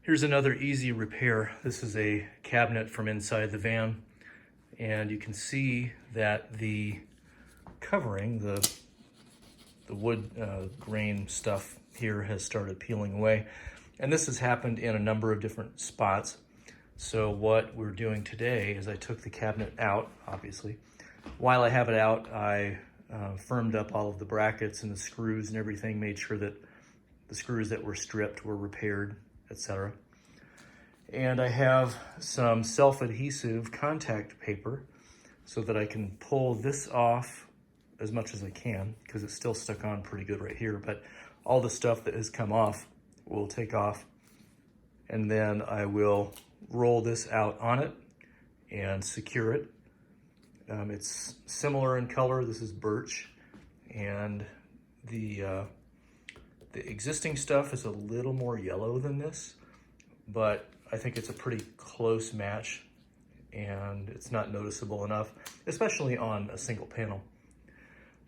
Here's another easy repair. This is a cabinet from inside the van, and you can see that the covering, the wood grain stuff here has started peeling away. And this has happened in a number of different spots. So what we're doing today is I took the cabinet out, obviously. While I have it out, I firmed up all of the brackets and the screws and everything, made sure that the screws that were stripped were repaired, etc. And I have some self-adhesive contact paper so that I can pull this off as much as I can, because it's still stuck on pretty good right here, but all the stuff that has come off will take off. And then I will roll this out on it and secure it. It's similar in color. This is birch, and the existing stuff is a little more yellow than this, but I think it's a pretty close match, and it's not noticeable enough, especially on a single panel.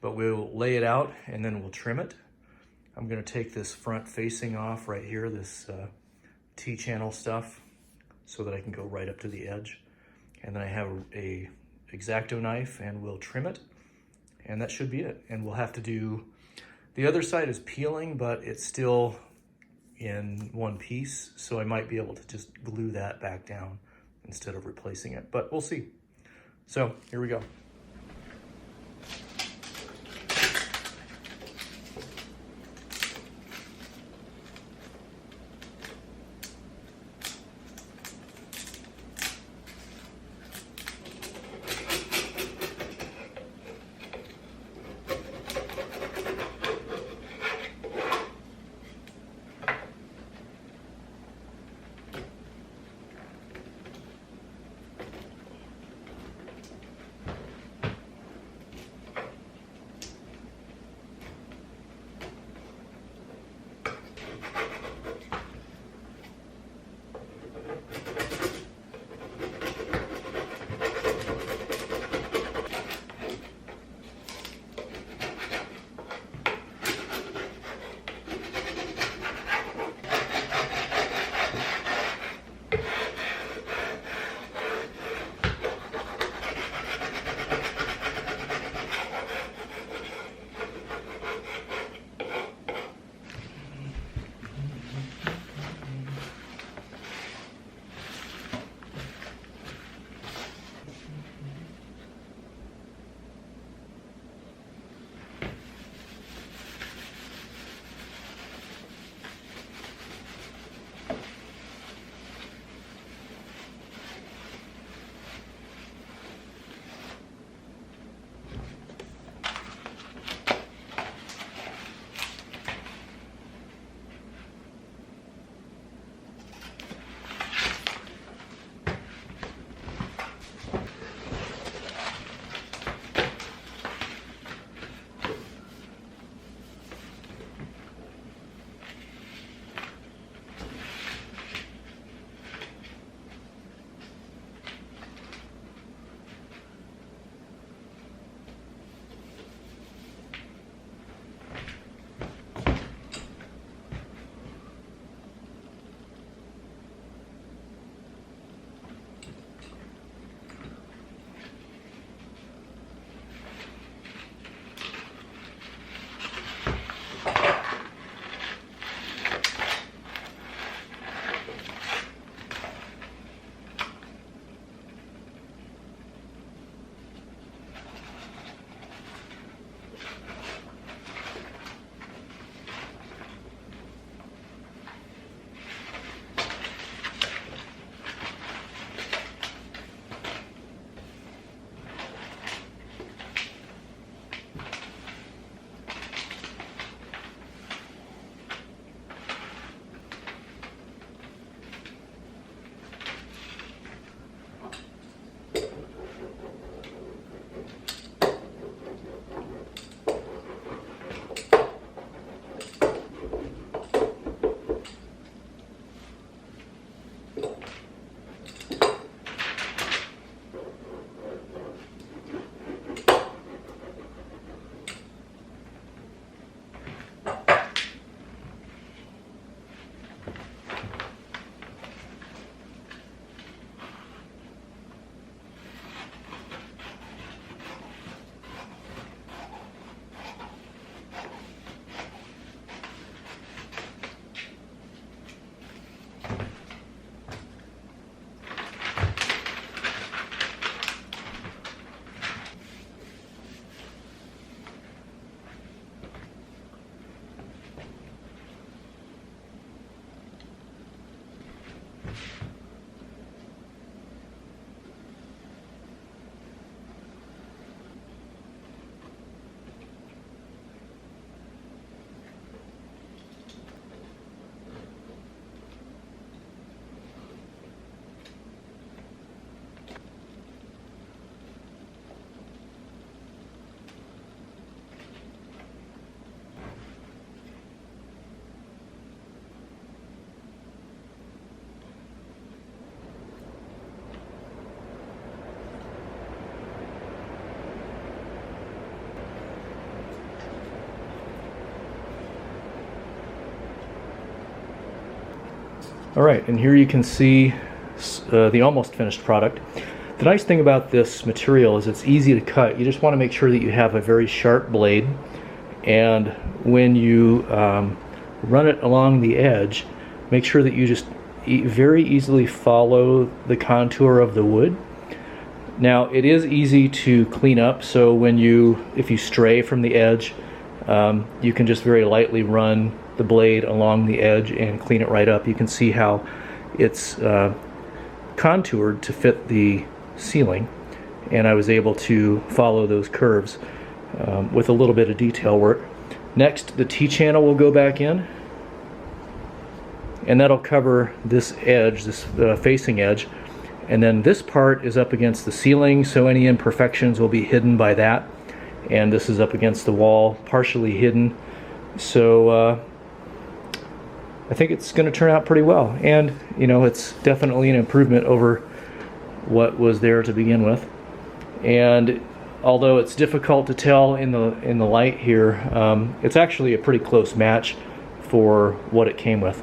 But we'll lay it out and then we'll trim it. I'm gonna take this front facing off right here, this T-channel stuff, so that I can go right up to the edge. And then I have a X-Acto knife and we'll trim it, and that should be it. And we'll have to do, the other side is peeling, but it's still in one piece, so I might be able to just glue that back down instead of replacing it, but we'll see. So here we go. All right, and here you can see the almost finished product. The nice thing about this material is it's easy to cut. You just want to make sure that you have a very sharp blade, and when you run it along the edge, make sure that you just very easily follow the contour of the wood. Now it is easy to clean up, so if you stray from the edge, you can just very lightly run the blade along the edge and clean it right up. You can see how it's contoured to fit the ceiling, and I was able to follow those curves with a little bit of detail work. Next, the T-channel will go back in, and that'll cover this edge, this facing edge, and then this part is up against the ceiling, so any imperfections will be hidden by that, and this is up against the wall, partially hidden. So I think it's going to turn out pretty well, and you know, it's definitely an improvement over what was there to begin with. And although it's difficult to tell in the light here, it's actually a pretty close match for what it came with.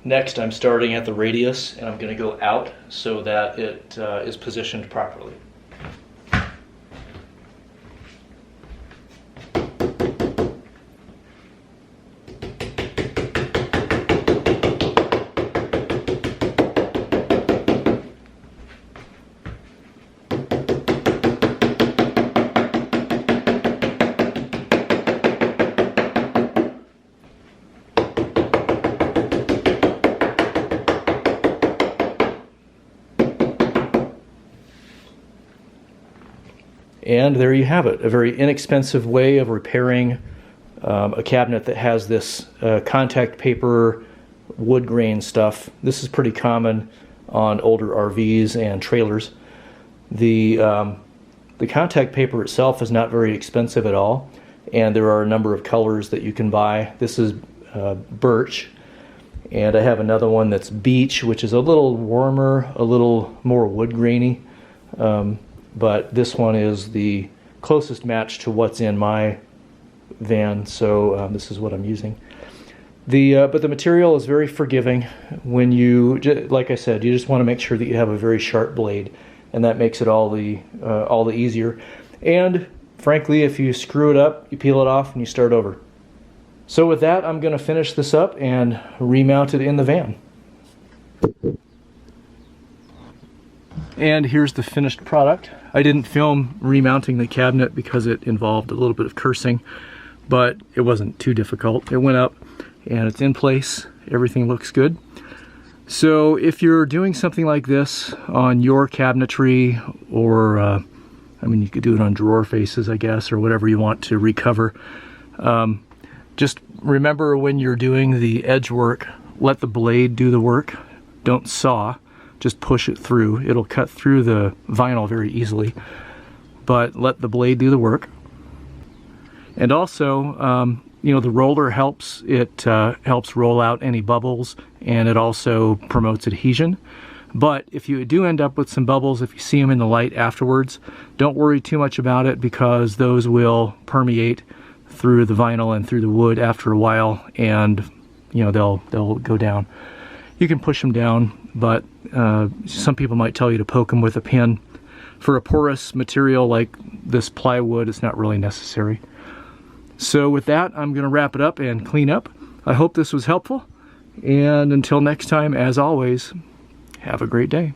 Next, I'm starting at the radius, and I'm going to go out so that it is positioned properly. And there you have it, a very inexpensive way of repairing a cabinet that has this contact paper wood grain stuff. This is pretty common on older RVs and trailers. The contact paper itself is not very expensive at all, and there are a number of colors that you can buy. This is birch, and I have another one that's beech, which is a little warmer, a little more wood grainy. But this one is the closest match to what's in my van, so this is what I'm using. But the material is very forgiving. When like I said, you just want to make sure that you have a very sharp blade, and that makes it all the easier. And frankly, if you screw it up, you peel it off and you start over. So with that, I'm going to finish this up and remount it in the van. And here's the finished product. I didn't film remounting the cabinet because it involved a little bit of cursing, but it wasn't too difficult. It went up and it's in place. Everything looks good. So if you're doing something like this on your cabinetry, or I mean, you could do it on drawer faces, I guess, or whatever you want to recover. Just remember, when you're doing the edge work, let the blade do the work. Don't saw. Just push it through. It'll cut through the vinyl very easily, but let the blade do the work. And also, you know, the roller helps. It helps roll out any bubbles, and it also promotes adhesion. But if you do end up with some bubbles, if you see them in the light afterwards, don't worry too much about it, because those will permeate through the vinyl and through the wood after a while, and you know, they'll go down. You can push them down, but some people might tell you to poke them with a pin. For a porous material like this plywood, it's not really necessary. So with that, I'm going to wrap it up and clean up. I hope this was helpful, and until next time, as always, have a great day.